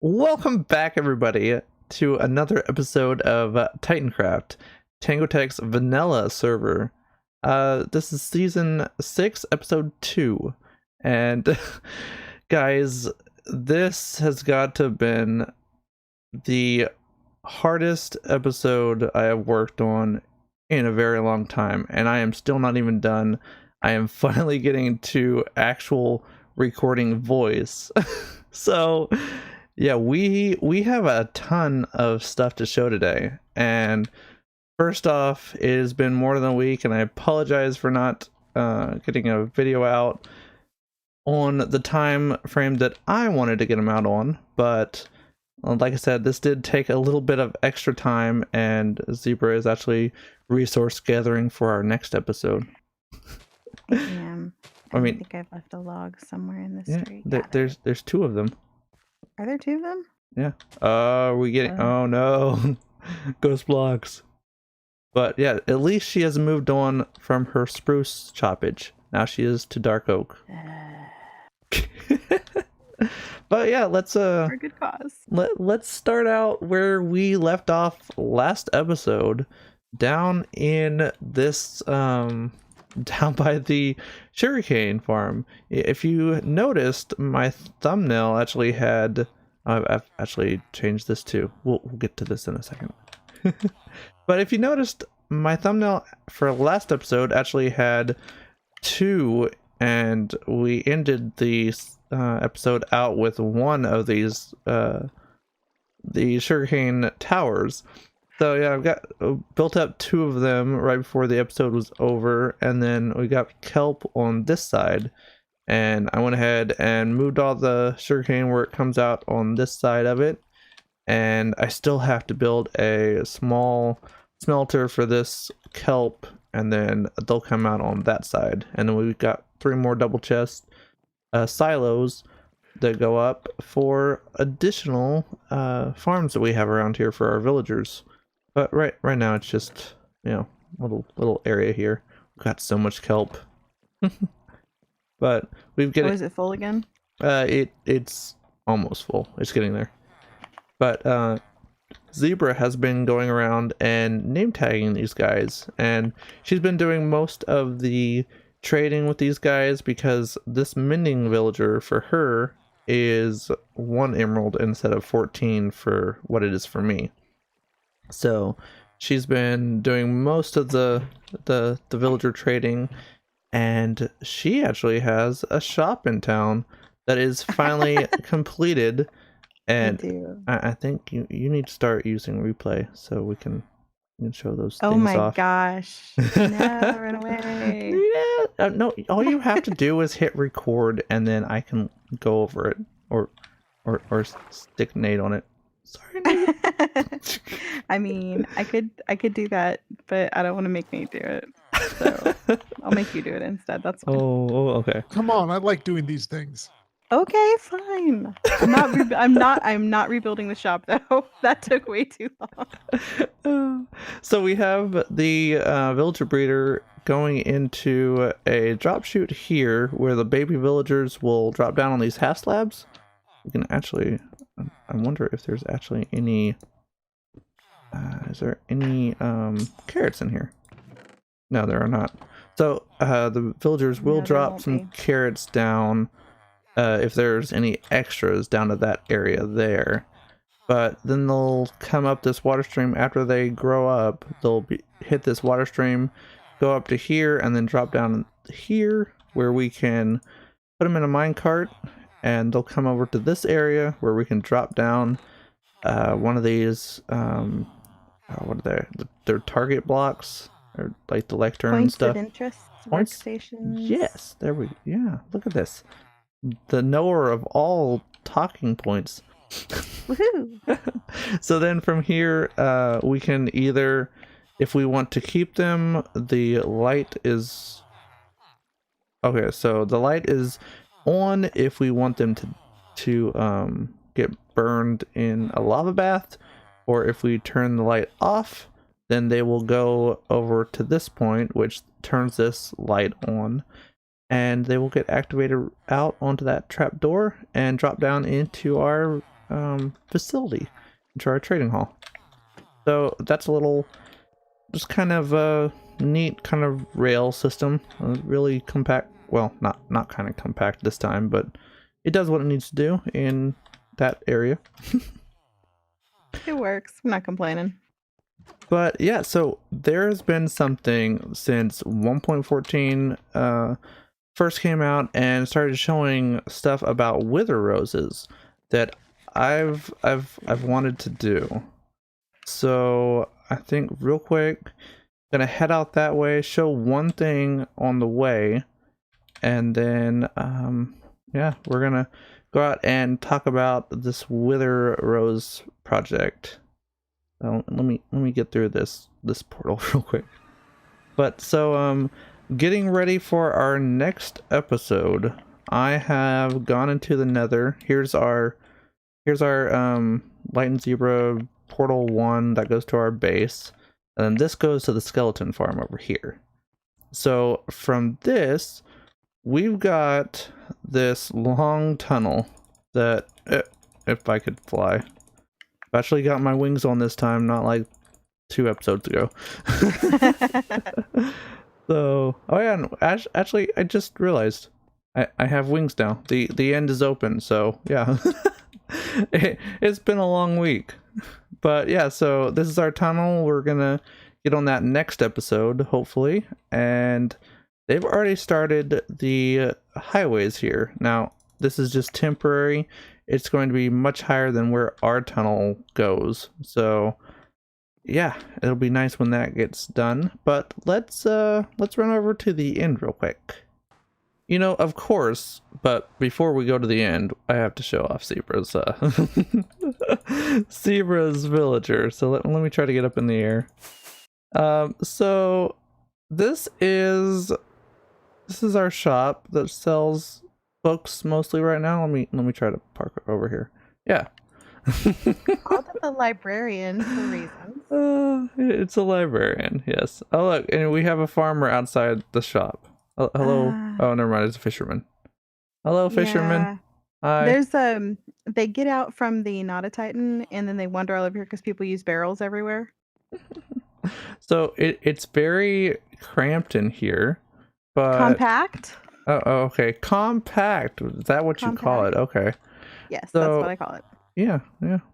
Welcome back, everybody, to another episode of Titancraft, Tango Tek's vanilla server. This is season 6, episode 2, and guys, this has got to have been the hardest episode I have worked on in a very long time, and I am still not even done. I am finally getting to actual recording voice. So yeah, we have a ton of stuff to show today. And first off, it has been more than a week, and I apologize for not getting a video out on the time frame that I wanted to get them out on. But like I said, this did take a little bit of extra time, and Zebra is actually resource gathering for our next epised. I am. I mean, think I've left a log somewhere in the yeah, street. there's 2 of them. Are there 2 of them? Yeah. We getting? Oh no, ghost blocks. But yeah, at least she has moved on from her spruce choppage. Now she is to dark oak. But yeah, let's For good cause. let's start out where we left off last episode, down in this down by the sugarcane farm. If you noticed, my thumbnail actually had I've actually changed this too. We'll get to this in a second. But if you noticed, my thumbnail for last episode actually had 2, and we ended the episode out with one of these the sugarcane towers. So yeah, I've got built up 2 of them right before the episode was over, and then we got kelp on this side, and I went ahead and moved all the sugarcane where it comes out on this side of it. And I still have to build a small smelter for this kelp, and then they'll come out on that side. And then we've got 3 more double chest silos that go up for additional farms that we have around here for our villagers. But right now it's just, you know, little area here. We've got so much kelp. But we've getting. Oh, is it full again? It's almost full. It's getting there. But Zebra has been going around and name tagging these guys, and she's been doing most of the trading with these guys because this mending villager for her is 1 emerald instead of 14 for what it is for me. So she's been doing most of the villager trading, and she actually has a shop in town that is finally completed. And I think you need to start using replay so we can show those things off. Oh my gosh. No, run away. Yeah, no, all you have to do is hit record, and then I can go over it or stick Nate on it. Sorry, Nate. I mean, I could do that, but I don't want to make Nate do it. So I'll make you do it instead. That's fine. Oh, okay. Come on, I like doing these things. Okay, fine. I'm not rebuilding the shop though. That took way too long. So we have the villager breeder going into a drop chute here where the baby villagers will drop down on these half slabs. We can actually, I wonder if there's actually any, is there any carrots in here? No, there are not. So the villagers will drop some carrots down if there's any extras down to that area there. But then they'll come up this water stream after they grow up. They'll hit this water stream, go up to here, and then drop down here where we can put them in a minecart, and they'll come over to this area where we can drop down one of these what are they? They're target blocks, or like the lectern and stuff. Points of interest, workstations. Yes, there we. Yeah, look at this. The knower of all talking points. Woohoo! So then from here, we can either, if we want to keep them, the light is okay. So the light is on if we want them to get burned in a lava bath, or if we turn the light off, then they will go over to this point, which turns this light on. And they will get activated out onto that trap door and drop down into our facility, into our trading hall. So that's a little, just kind of a neat kind of rail system. Really compact. Well, not kind of compact this time, but it does what it needs to do in that area. It works. I'm not complaining. But yeah, so there's been something since 1.14 first came out and started showing stuff about wither roses that I've wanted to do. So I think real quick, gonna head out that way, show one thing on the way, and then yeah, we're gonna go out and talk about this wither rose project. Let me get through this portal real quick. But so getting ready for our next episode, I have gone into the Nether. Here's our Light and Zebra portal 1 that goes to our base, and then this goes to the skeleton farm over here. So from this, we've got this long tunnel that if I could fly. I've actually got my wings on this time, not like 2 episodes ago. So, oh yeah, and actually, I just realized I have wings now. The end is open, so yeah. It's been a long week. But yeah, so this is our tunnel. We're gonna get on that next episode, hopefully. And they've already started the highways here. Now, this is just temporary. It's going to be much higher than where our tunnel goes. So yeah, it'll be nice when that gets done. But let's run over to the end real quick. You know, of course, but before we go to the end, I have to show off Zebra's Zebra's villager. So let me try to get up in the air. So this is our shop that sells books mostly right now. Let me try to park over here. Yeah. Called it the librarian for reasons. It's a librarian, yes. Oh look, and we have a farmer outside the shop. Hello. Oh, never mind. It's a fisherman. Hello, fisherman. Yeah. Hi. There's they get out from the Not a Titan and then they wander all over here because people use barrels everywhere. So it's very cramped in here, but Compact. Oh, okay. Compact. Is that what you call it? Okay. Yes, So, that's what I call it. Yeah.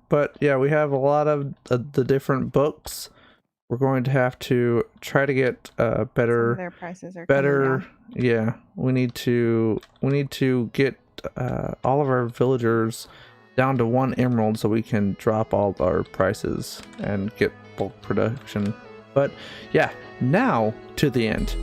But yeah, we have a lot of the different books. We're going to have to try to get better. Their prices are better. Yeah, we need to get all of our villagers down to 1 emerald so we can drop all of our prices and get bulk production. But yeah, now to the end.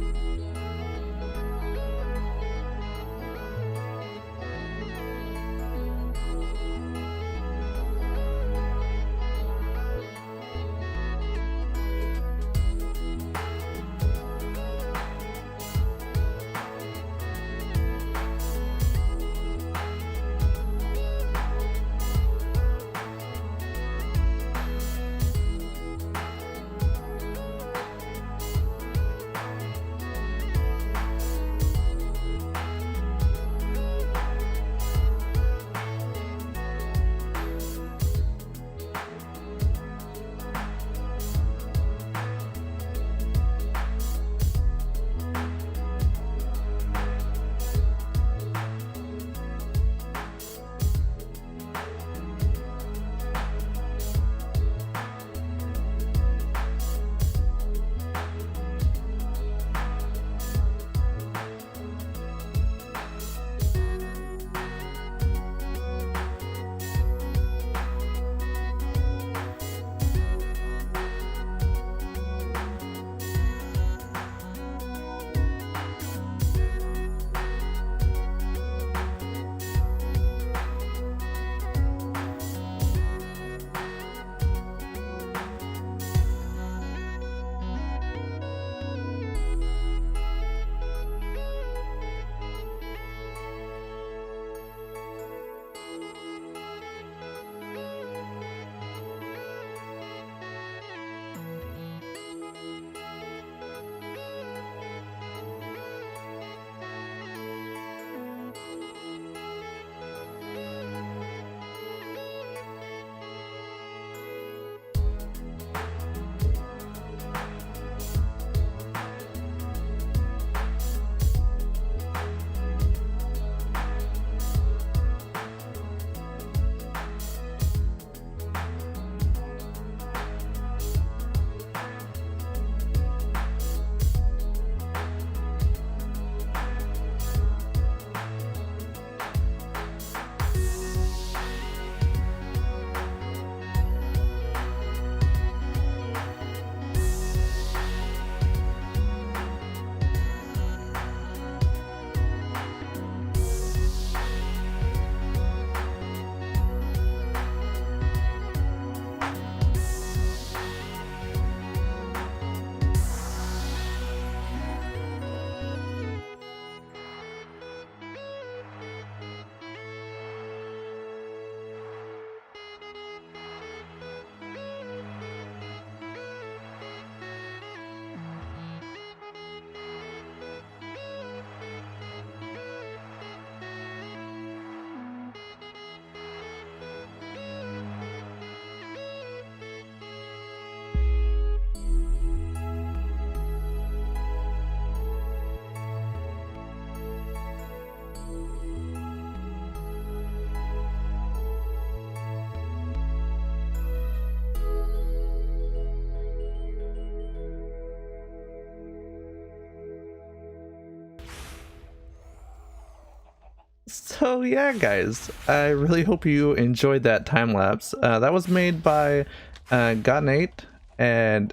So yeah, guys, I really hope you enjoyed that time lapse. That was made by Nate, and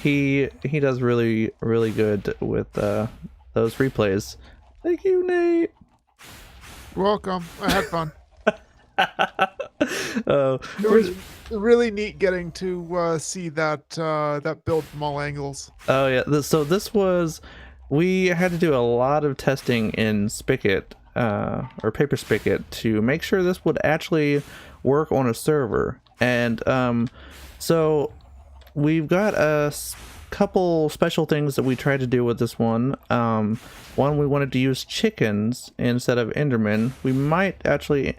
he does really good with those replays. Thank you, Nate. You're welcome. I had fun. Oh, It was really neat getting to see that build from all angles. oh yeah. So this was, we had to do a lot of testing in Spigot, or Paper Spigot, to make sure this would actually work on a server. And so we've got couple special things that we tried to do with this one. One, we wanted to use chickens instead of Endermen. We might actually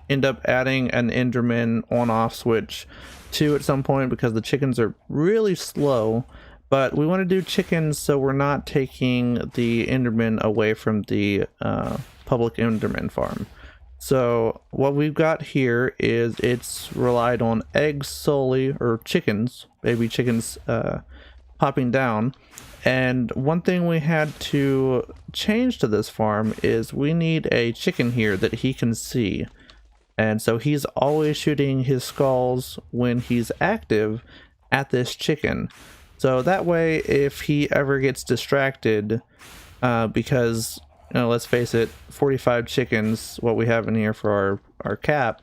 end up adding an Enderman on-off switch too at some point, because the chickens are really slow. But we want to do chickens so we're not taking the Enderman away from the public Enderman farm. So what we've got here is it's relied on eggs solely, or chickens, baby chickens, popping down. And one thing we had to change to this farm is we need a chicken here that he can see. And so he's always shooting his skulls when he's active at this chicken. So that way, if he ever gets distracted, because, you know, let's face it, 45 chickens, what we have in here for our cap,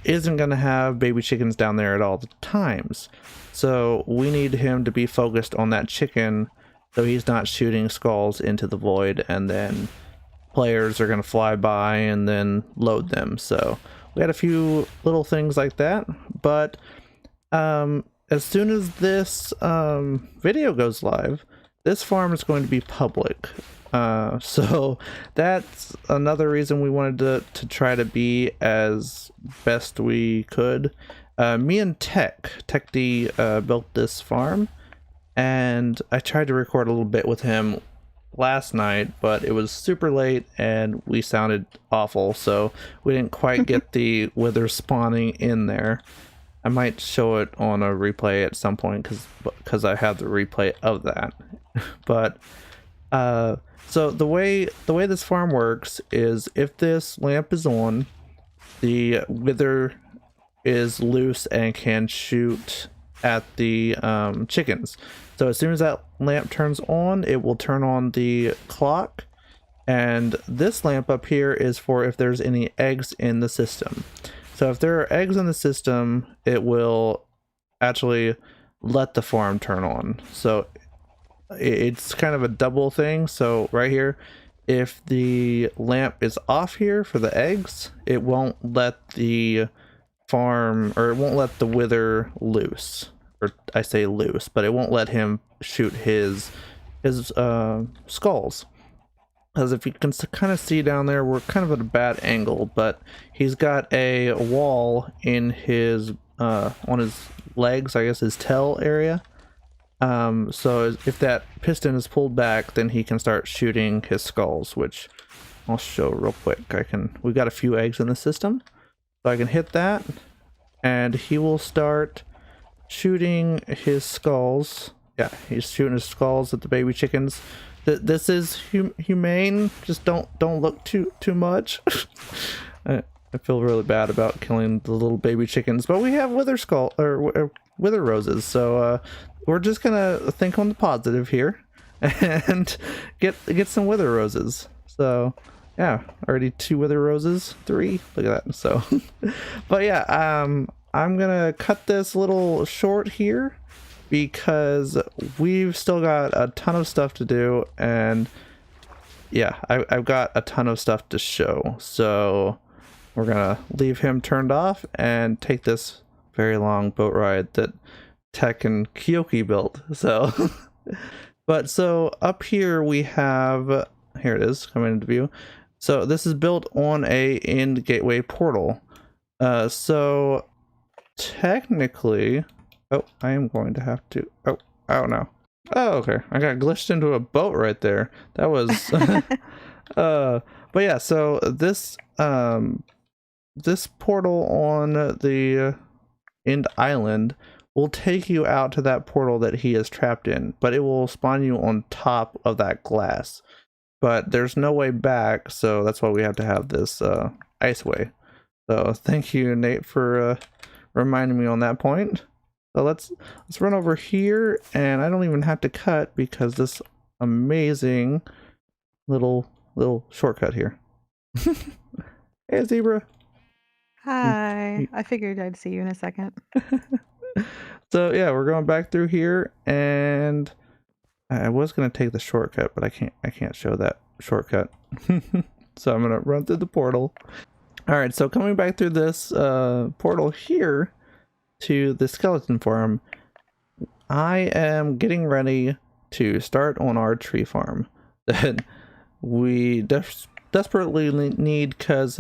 isn't going to have baby chickens down there at all the times. So we need him to be focused on that chicken so he's not shooting skulls into the void, and then players are going to fly by and then load them. So we had a few little things like that. But as soon as this video goes live, this farm is going to be public. So that's another reason we wanted to try to be as best we could. Me and Tech D built this farm, and I tried to record a little bit with him last night, but it was super late and we sounded awful, so we didn't quite get the wither spawning in there. I might show it on a replay at some point because I have the replay of that. But so the way this farm works is, if this lamp is on, the wither is loose and can shoot at the chickens. So as soon as that lamp turns on, it will turn on the clock. And this lamp up here is for if there's any eggs in the system. So if there are eggs in the system, it will actually let the farm turn on. So it's kind of a double thing. So right here, if the lamp is off here for the eggs, it won't let the farm, or it won't let the wither loose. Or I say loose, but it won't let him shoot his skulls. Because if you can kind of see down there, we're kind of at a bad angle, but he's got a wall in his on his legs, I guess his tail area. So if that piston is pulled back, then he can start shooting his skulls, which I'll show real quick. We've got a few eggs in the system, so I can hit that, and he will start shooting his skulls. Yeah, he's shooting his skulls at the baby chickens. This is humane. Just don't look too much. I feel really bad about killing the little baby chickens, but we have wither roses, so we're just gonna think on the positive here and get some wither roses. So yeah, already 2 wither roses, 3. Look at that. So, but yeah, I'm gonna cut this a little short here because we've still got a ton of stuff to do, and yeah, I've got a ton of stuff to show. So we're gonna leave him turned off and take this very long boat ride that Tech and Kyoki built. So but so up here we have, here it is coming into view. So this is built on a end gateway portal. So technically, oh, I am going to have to, oh, I don't know. Oh, okay. I got glitched into a boat right there. That was, but yeah, so this, this portal on the end island will take you out to that portal that he is trapped in, but it will spawn you on top of that glass. but there's no way back, so that's why we have to have this ice way. So thank you, Nate, for reminding me on that point. So let's run over here, and I don't even have to cut because this amazing little shortcut here. Hey, zebra. Hi. I figured I'd see you in a second. So yeah, we're going back through here, and I was gonna take the shortcut, but I can't show that shortcut. So I'm gonna run through the portal. All right, so coming back through this portal here to the skeleton farm, I am getting ready to start on our tree farm that we desperately need, because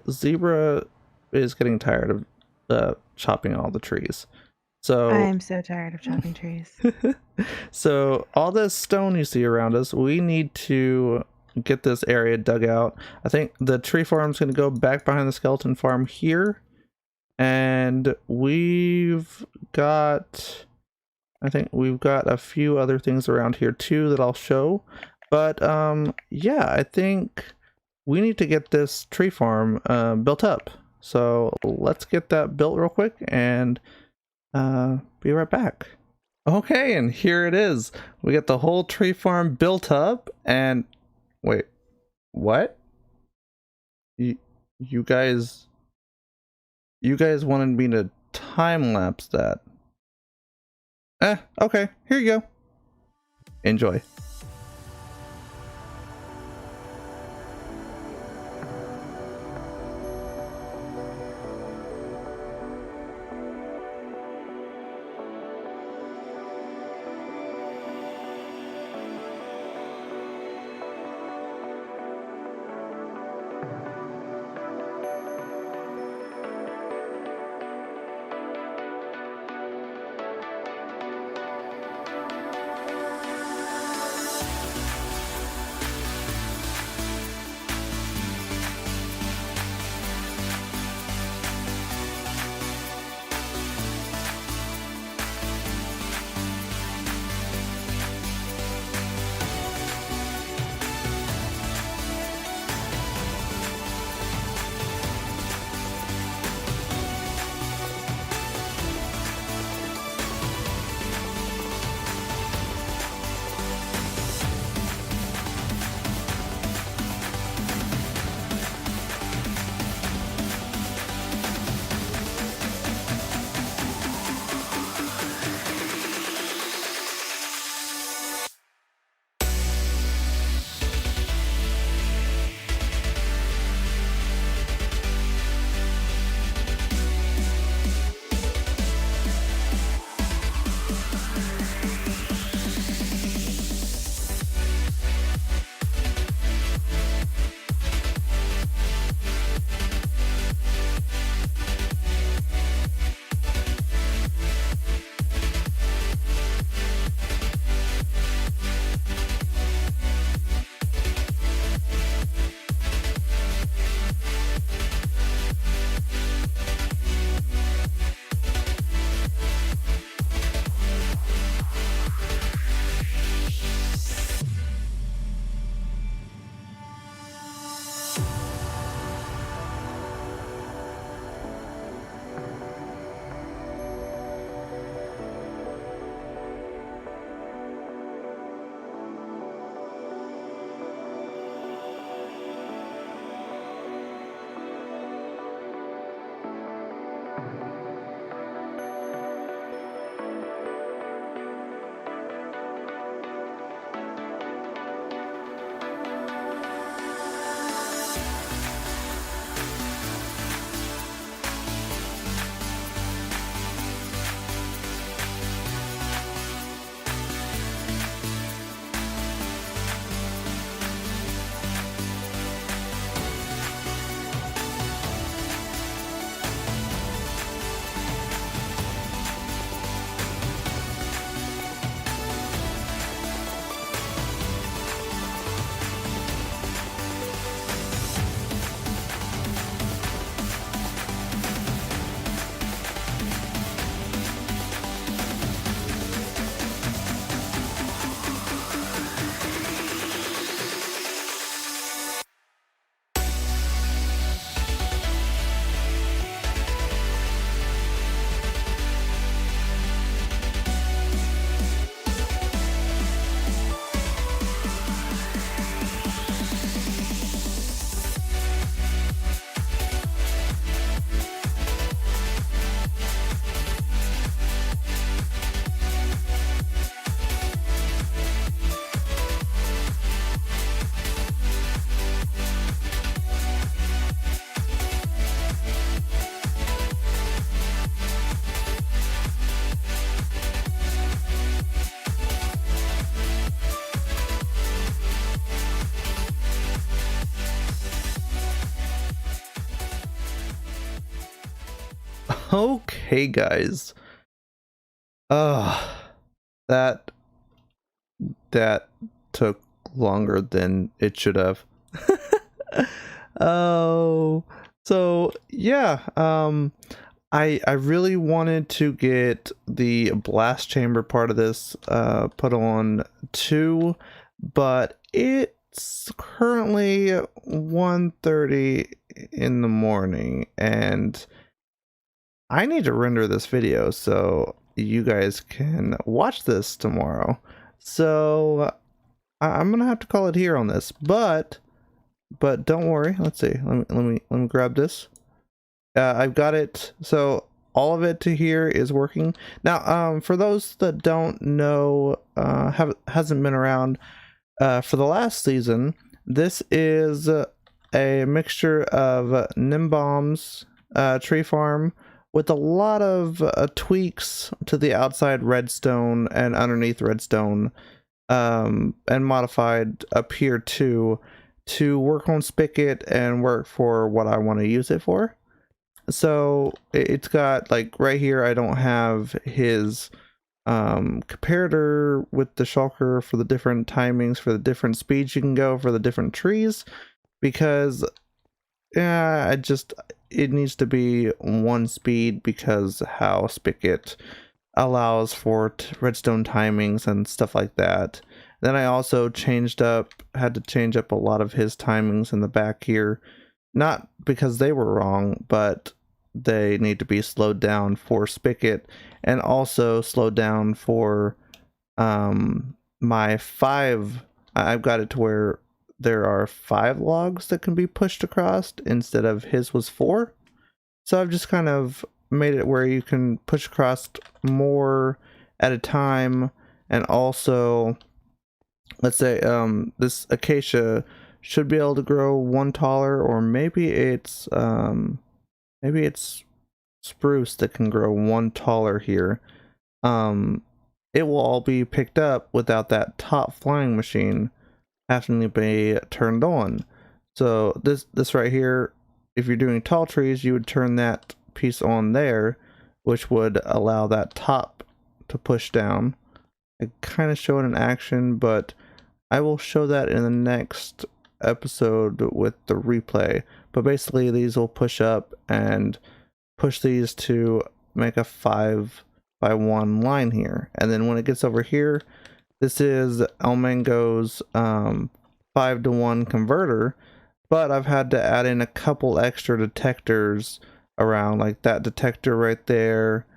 Zebra is getting tired of chopping all the trees. So I'm so tired of chopping trees. so all this stone you see around us, we need to get this area dug out. I think the tree farm's going to go back behind the skeleton farm here, and we've got, I think we've got a few other things around here too that I'll show. But yeah, I think we need to get this tree farm built up. So let's get that built real quick and be right back. Okay, and here it is. We got the whole tree farm built up, and wait, what? You guys wanted me to time lapse that. Okay, here you go. Enjoy. Okay, guys. That that took longer than it should have. Oh, so yeah, I really wanted to get the blast chamber part of this put on too, but it's currently 1:30 in the morning and I need to render this video so you guys can watch this tomorrow. So I'm gonna have to call it here on this, but don't worry. Let's see. Let me grab this. I've got it. So all of it to here is working now. For those that don't know, hasn't been around for the last season, this is a mixture of Nimbomb's tree farm with a lot of tweaks to the outside redstone and underneath redstone, and modified up here too to work on Spigot and work for what I want to use it for. So it's got, like, right here I don't have his comparator with the shulker for the different timings for the different speeds you can go for the different trees, because yeah, it needs to be one speed because how Spigot allows for redstone timings and stuff like that. Then I also had to change up a lot of his timings in the back here, not because they were wrong, but they need to be slowed down for Spigot and also slowed down for my 5. I've got it to where there are 5 logs that can be pushed across instead of his was 4. So I've just kind of made it where you can push across more at a time, and also let's say this acacia should be able to grow 1 taller, or maybe it's spruce that can grow 1 taller here. It will all be picked up without that top flying machine having to be turned on. So this right here, if you're doing tall trees, you would turn that piece on there, which would allow that top to push down. I kind of show it in action, but I will show that in the next episode with the replay. But basically these will push up and push these to make a 5x1 line here, and then when it gets over here, this is Elmango's 5-to-1 converter, but I've had to add in a couple extra detectors around, like that detector right there,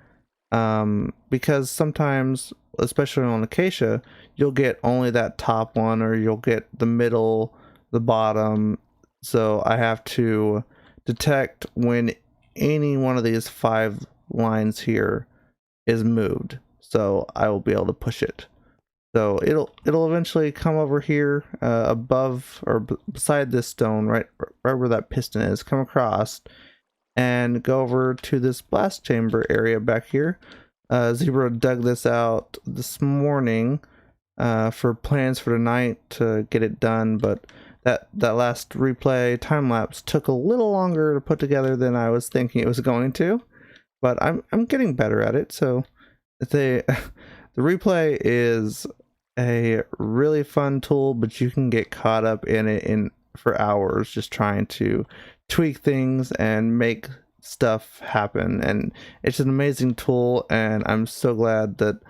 because sometimes, especially on acacia, you'll get only that top one, or you'll get the middle, the bottom. So I have to detect when any one of these 5 lines here is moved, so I will be able to push it. So it'll eventually come over here above or beside this stone, right where that piston is, come across and go over to this blast chamber area back here. Zebra dug this out this morning for plans for tonight to get it done, but that last replay time lapse took a little longer to put together than I was thinking it was going to, but I'm getting better at it. So the replay is a really fun tool, but you can get caught up in it for hours just trying to tweak things and make stuff happen, and it's an amazing tool, and I'm so glad that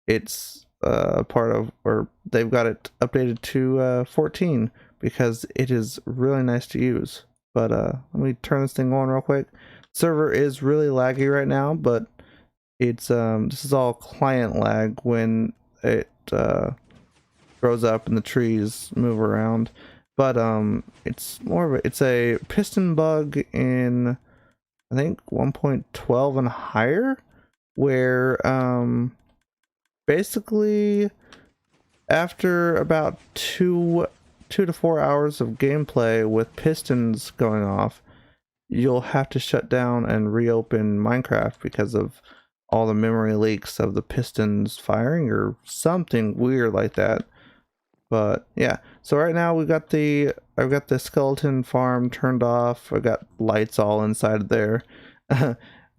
it's part of, or they've got it updated to 14, because it is really nice to use. But let me turn this thing on real quick. Server is really laggy right now, but it's this is all client lag when it grows up and the trees move around. But it's a piston bug in, I think, 1.12 and higher, where basically after about 2 to 4 hours of gameplay with pistons going off, you'll have to shut down and reopen Minecraft because of all the memory leaks of the pistons firing or something weird like that. But yeah, so right now I've got the skeleton farm turned off. I got lights all inside there.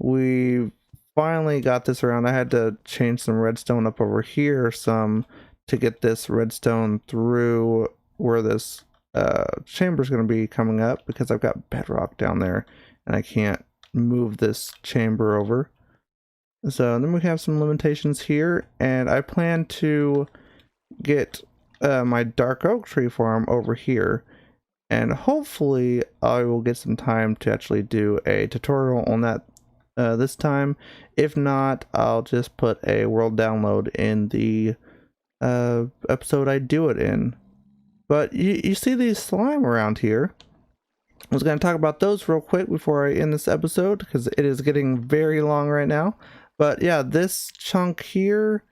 we finally got this around. I had to change some redstone up over here some to get this redstone through where this chamber is going to be coming up, because I've got bedrock down there and I can't move this chamber over. So then we have some limitations here, and I plan to get my dark oak tree farm over here, and hopefully I will get some time to actually do a tutorial on that this time. If not, I'll just put a world download in the episode I do it in. But you see these slime around here. I was going to talk about those real quick before I end this episode, because it is getting very long right now. But yeah, this chunk here,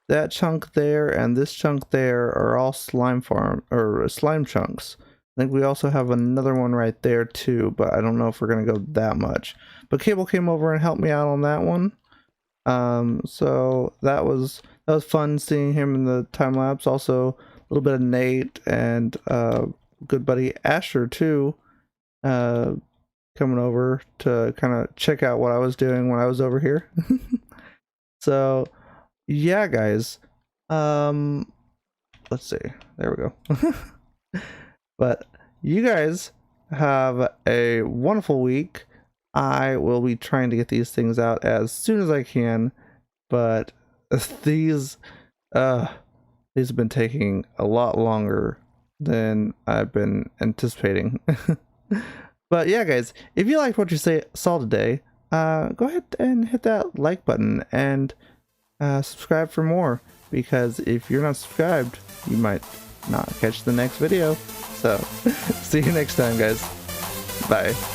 that chunk there, and this chunk there are all slime chunks. I think we also have another one right there too, but I don't know if we're going to go that much. But Cable came over and helped me out on that one. So that was fun seeing him in the time lapse. Also a little bit of Nate and good buddy Asher too, coming over to kind of check out what I was doing when I was over here. So yeah, guys, let's see, there we go. But you guys have a wonderful week. I will be trying to get these things out as soon as I can, but these have been taking a lot longer than I've been anticipating. But yeah, guys, if you liked what you saw today, go ahead and hit that like button and subscribe for more, because if you're not subscribed, you might not catch the next video. So see you next time, guys. Bye.